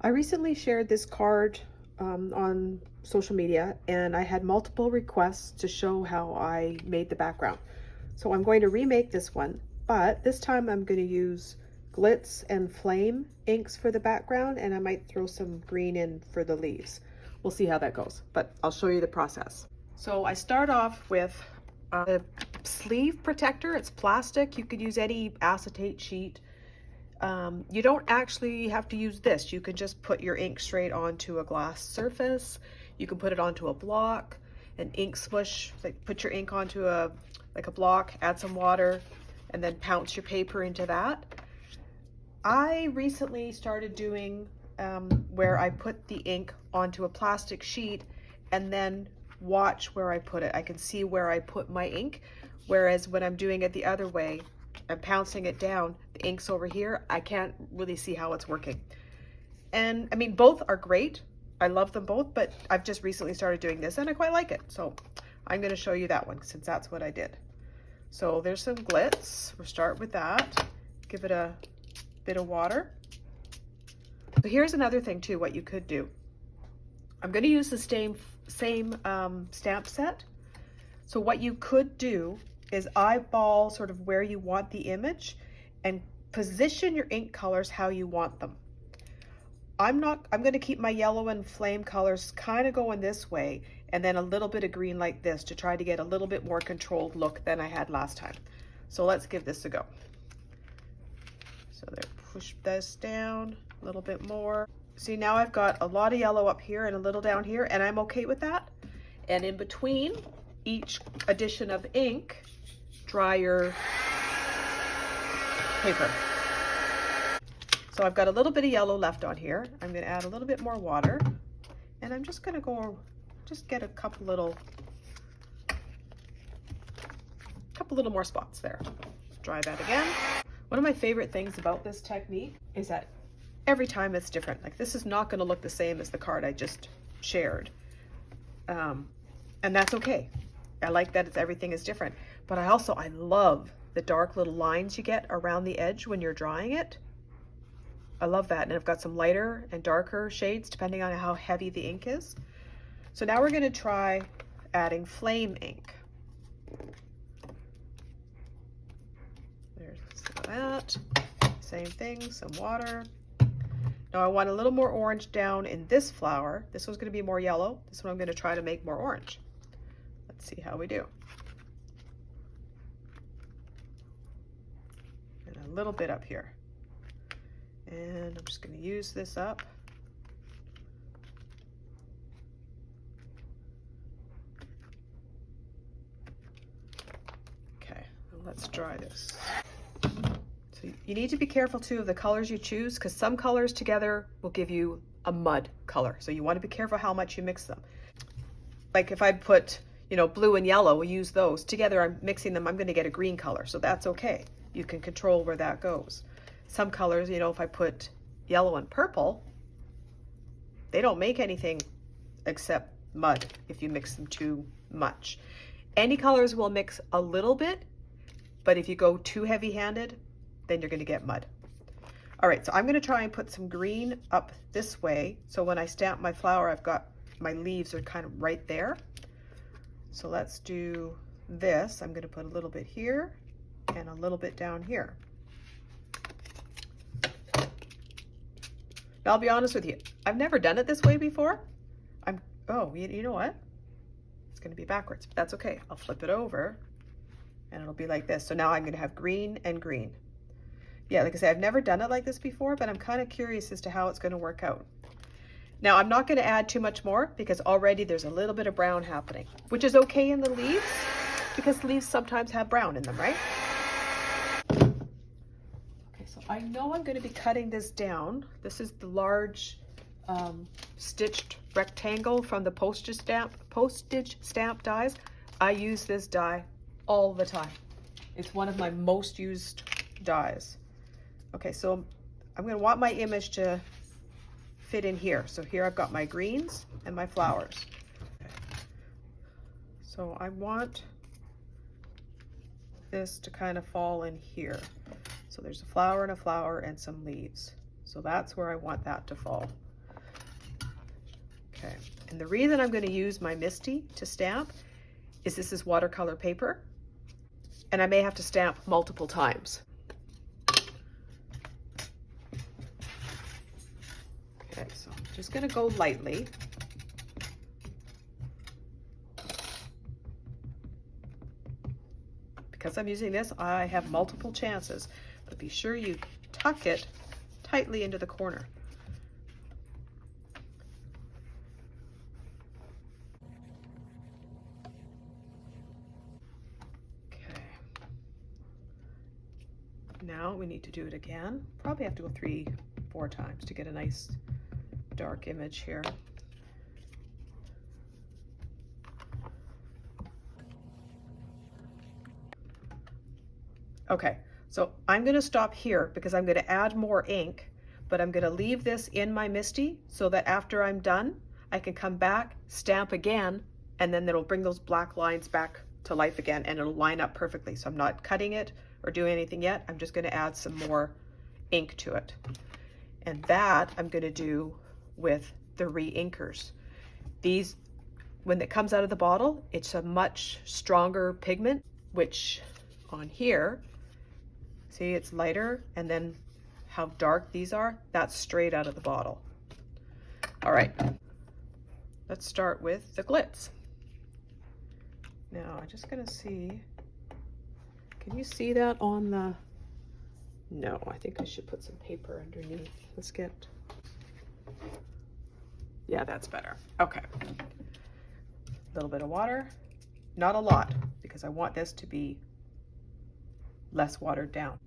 I recently shared this card on social media, and I had multiple requests to show how I made the background. So I'm going to remake this one, but this time I'm going to use Glitz and Flame inks for the background, and I might throw some green in for the leaves. We'll see how that goes, but I'll show you the process. So I start off with a sleeve protector. It's plastic. You could use any acetate sheet. You don't actually have to use this. You can just put your ink straight onto a glass surface. You can put it onto a block, an ink swoosh, like put your ink onto a block, add some water, and then pounce your paper into that. I recently started doing where I put the ink onto a plastic sheet and then watch where I put it. I can see where I put my ink, whereas when I'm doing it the other way, I'm pouncing it down, the ink's over here, I can't really see how it's working. And I mean, both are great. I love them both, but I've just recently started doing this and I quite like it. So I'm going to show you that one since that's what I did. So there's some Glitz. We'll start with that. Give it a bit of water. So here's another thing too, what you could do. I'm going to use the same stamp set. So what you could do is eyeball sort of where you want the image and position your ink colors how you want them. I'm going to keep my yellow and flame colors kind of going this way, and then a little bit of green like this to try to get a little bit more controlled look than I had last time. So let's give this a go. So there, push this down a little bit more. See, now I've got a lot of yellow up here and a little down here, and I'm okay with that. And in between each addition of ink, dry your paper. So I've got a little bit of yellow left on here. I'm going to add a little bit more water, and I'm just going to go, just get a couple little more spots there. Dry that again. One of my favorite things about this technique is that every time it's different. Like, this is not going to look the same as the card I just shared, and that's okay. I like that everything is different, but I love the dark little lines you get around the edge when you're drawing it. I love that. And I've got some lighter and darker shades depending on how heavy the ink is. So now we're going to try adding flame ink. There's some of that. Same thing, some water. Now I want a little more orange down in this flower. This one's going to be more yellow. This one I'm going to try to make more orange. Let's see how we do. And a little bit up here. And I'm just going to use this up. Okay, let's dry this. So you need to be careful too of the colors you choose, because some colors together will give you a mud color. So you want to be careful how much you mix them. Like if I put, blue and yellow, we'll use those. Together I'm mixing them, I'm going to get a green color. So that's okay. You can control where that goes. Some colors, if I put yellow and purple, they don't make anything except mud if you mix them too much. Any colors will mix a little bit, but if you go too heavy-handed, then you're going to get mud. All right, so I'm going to try and put some green up this way. So when I stamp my flower, I've got my leaves are kind of right there. So let's do this. I'm going to put a little bit here and a little bit down here. Now, I'll be honest with you. I've never done it this way before. Oh, you know what? It's going to be backwards, but that's okay. I'll flip it over and it'll be like this. So now I'm going to have green and green. Yeah, like I say, I've never done it like this before, but I'm kind of curious as to how it's going to work out. Now, I'm not going to add too much more because already there's a little bit of brown happening, which is okay in the leaves because leaves sometimes have brown in them, right? So I know I'm going to be cutting this down. This is the large stitched rectangle from the postage stamp dies. I use this die all the time. It's one of my most used dies. Okay, so I'm going to want my image to fit in here. So here I've got my greens and my flowers. Okay. So I want this to kind of fall in here. So there's a flower and some leaves. So that's where I want that to fall. Okay, and the reason I'm going to use my MISTI to stamp is this is watercolor paper, and I may have to stamp multiple times. Okay, so I'm just going to go lightly. Because I'm using this, I have multiple chances, but be sure you tuck it tightly into the corner. Okay. Now we need to do it again. Probably have to go 3-4 times to get a nice dark image here. Okay, so I'm going to stop here because I'm going to add more ink, but I'm going to leave this in my MISTI so that after I'm done, I can come back, stamp again, and then it'll bring those black lines back to life again, and it'll line up perfectly. So I'm not cutting it or doing anything yet. I'm just going to add some more ink to it. And that I'm going to do with the re-inkers. These, when it comes out of the bottle, it's a much stronger pigment, which on here, see, it's lighter, and then how dark these are, that's straight out of the bottle. All right, let's start with the Glitz. Now, I'm just gonna see, can you see that on the, no, I think I should put some paper underneath. Let's get, yeah, that's better. Okay, a little bit of water, not a lot, because I want this to be less watered down.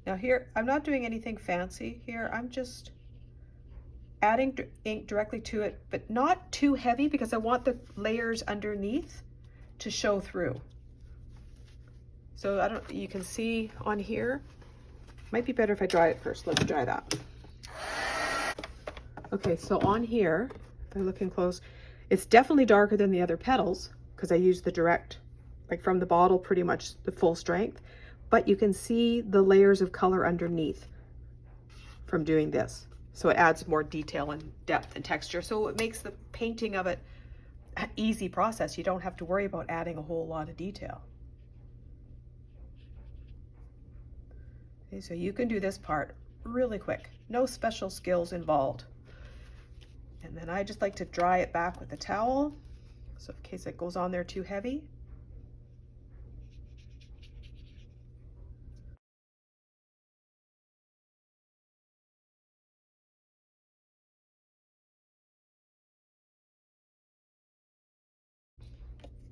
Now here, I'm not doing anything fancy here. I'm just adding ink directly to it, but not too heavy because I want the layers underneath to show through. So I don't, you can see on here, might be better if I dry it first. Let's dry that. Okay, so on here, if I'm looking close, it's definitely darker than the other petals because I used the direct, like from the bottle, pretty much the full strength, but you can see the layers of color underneath from doing this. So it adds more detail and depth and texture. So it makes the painting of it an easy process. You don't have to worry about adding a whole lot of detail. Okay, so you can do this part really quick. No special skills involved. And then I just like to dry it back with a towel. So in case it goes on there too heavy.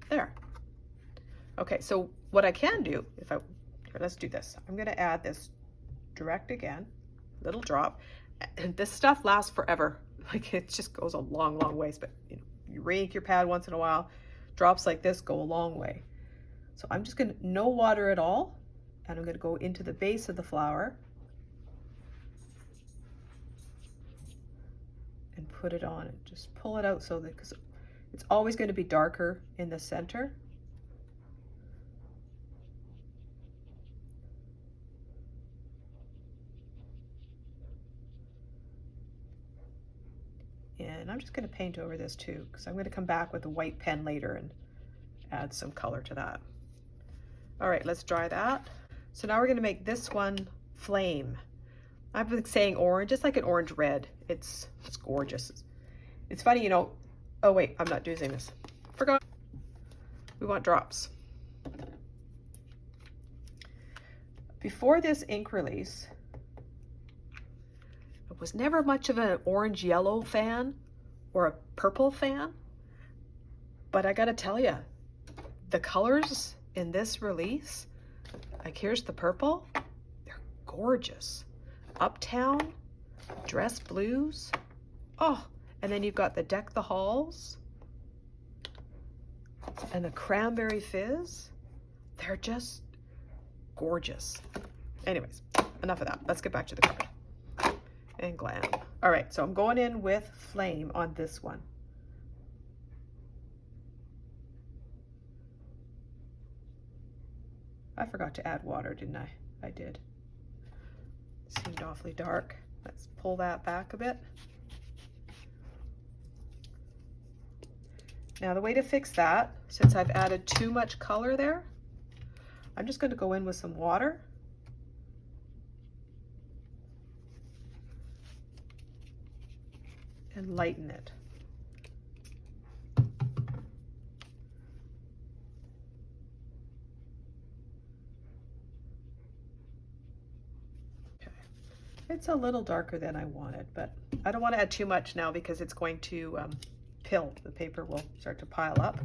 There. Okay, so what I can do, if I, here, let's do this. I'm gonna add this direct again, little drop. And this stuff lasts forever. Like it just goes a long, long ways, but you know, you re-ink your pad once in a while, drops like this go a long way. So I'm just gonna, no water at all, and I'm gonna go into the base of the flower and put it on and just pull it out so that, because it's always going to be darker in the center. And I'm just going to paint over this too, because I'm going to come back with a white pen later and add some color to that. All right, let's dry that. So now we're going to make this one flame. I've been saying orange, it's like an orange red. It's gorgeous. It's funny, you know, oh wait, I'm not using this. Forgot. We want drops. Before this ink release, I was never much of an orange yellow fan or a purple fan, but I gotta tell you, the colors in this release, like here's the purple, they're gorgeous. Uptown, dress blues, oh, and then you've got the Deck the Halls and the Cranberry Fizz. They're just gorgeous. Anyways, enough of that. Let's get back to the card and glam. All right, so I'm going in with Flame on this one. I forgot to add water, didn't I? I did. Seemed awfully dark. Let's pull that back a bit. Now the way to fix that, since I've added too much color there, I'm just going to go in with some water. And lighten it. Okay. It's a little darker than I wanted, but I don't want to add too much now because it's going to pill. The paper will start to pile up.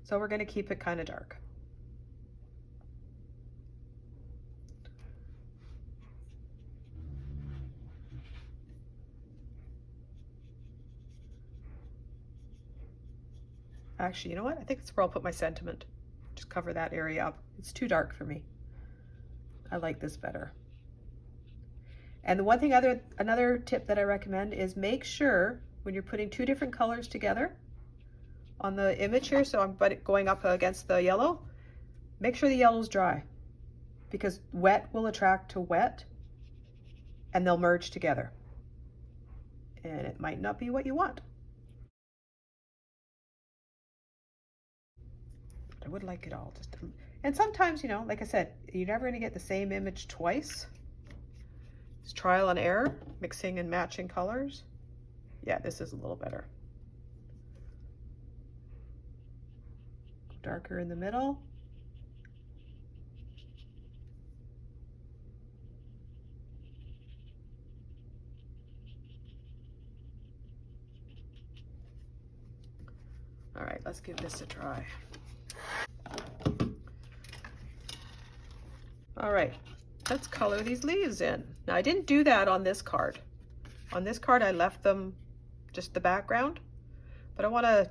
So we're going to keep it kind of dark. Actually, you know what? I think that's where I'll put my sentiment. Just cover that area up. It's too dark for me. I like this better. And the one thing, another tip that I recommend is make sure when you're putting two different colors together on the image here, so I'm going up against the yellow, make sure the yellow's dry, because wet will attract to wet and they'll merge together. And it might not be what you want. I would like it all. And sometimes, you know, like I said, you're never going to get the same image twice. It's trial and error, mixing and matching colors. Yeah, this is a little better. Darker in the middle. All right, let's give this a try. All right, let's color these leaves in. Now I didn't do that on this card. On this card I left them just the background, but I want to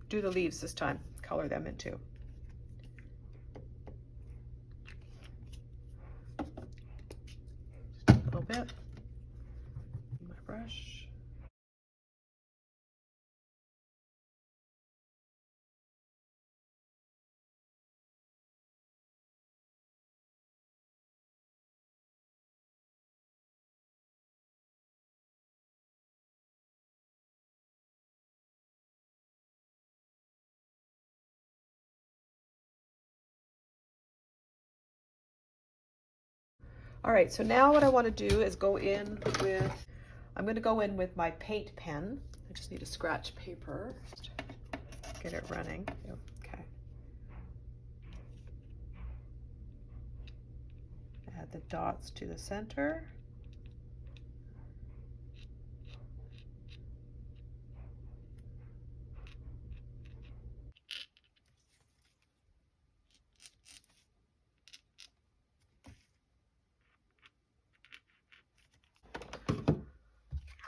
do the leaves this time, color them in too. Just a little bit. My brush. All right, so now what I want to do is go in with, I'm going to go in with my paint pen. I just need to scratch paper, just get it running. Yep. Okay. Add the dots to the center.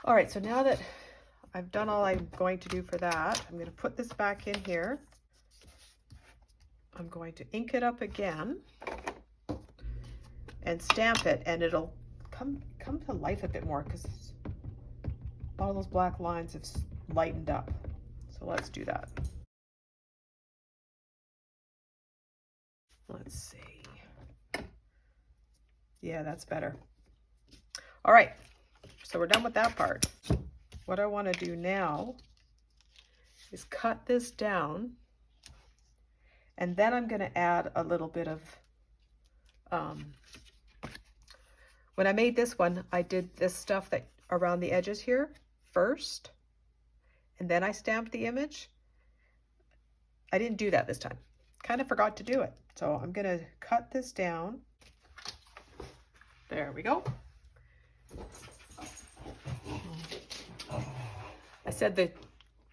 All right, so now that I've done all I'm going to do for that, I'm going to put this back in here. I'm going to ink it up again and stamp it, and it'll come to life a bit more because all those black lines have lightened up. So let's do that. Let's see. Yeah, that's better. All right, so we're done with that part. What I want to do now is cut this down, and then I'm going to add a little bit of, when I made this one, I did this stuff that around the edges here first, and then I stamped the image. I didn't do that this time. Kind of forgot to do it. So I'm going to cut this down. There we go. I said the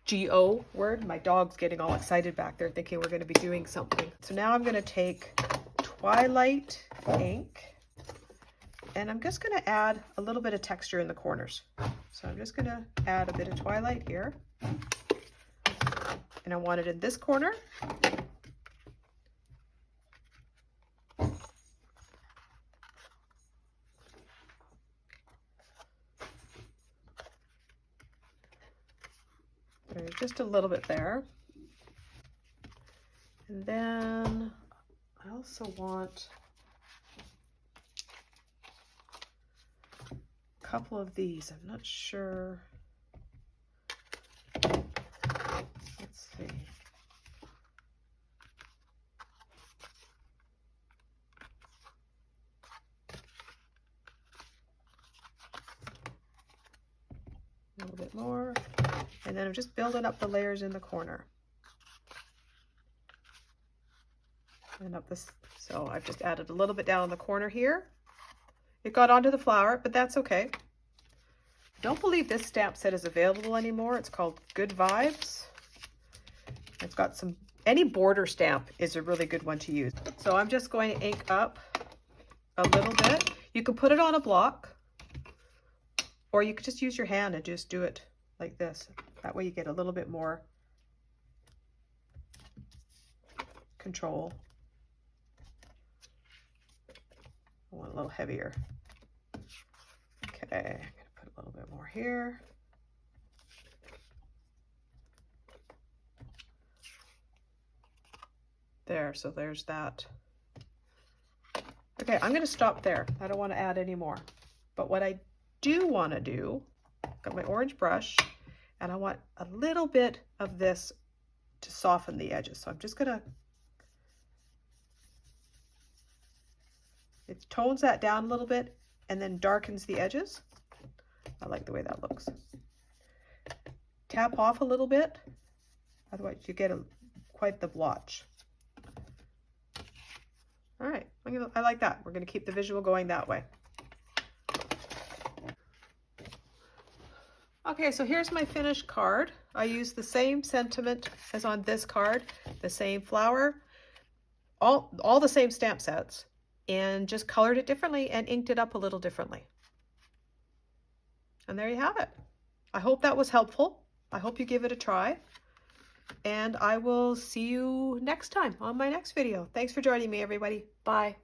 G-O word. My dog's getting all excited back there thinking we're going to be doing something. So now I'm going to take Twilight Ink, and I'm just going to add a little bit of texture in the corners. So I'm just going to add a bit of Twilight here. And I want it in this corner. There's just a little bit there. And then I also want couple of these. I'm not sure. Let's see. A little bit more. And then I'm just building up the layers in the corner. And up this, so I've just added a little bit down in the corner here. It got onto the flower, but that's okay. I don't believe this stamp set is available anymore. It's called Good Vibes. It's got some, any border stamp is a really good one to use. So I'm just going to ink up a little bit. You can put it on a block, or you could just use your hand and just do it like this. That way you get a little bit more control. I want a little heavier. Okay, I'm gonna put a little bit more here. There, so there's that. Okay, I'm gonna stop there. I don't want to add any more. But what I do want to do, got my orange brush, and I want a little bit of this to soften the edges. So I'm just gonna, it tones that down a little bit and then darkens the edges. I like the way that looks. Tap off a little bit, otherwise you get quite the blotch. All right, I like that. We're gonna keep the visual going that way. Okay, so here's my finished card. I used the same sentiment as on this card, the same flower, all the same stamp sets, and just colored it differently and inked it up a little differently. And there you have it. I hope that was helpful. I hope you give it a try. And I will see you next time on my next video. Thanks for joining me, everybody. Bye.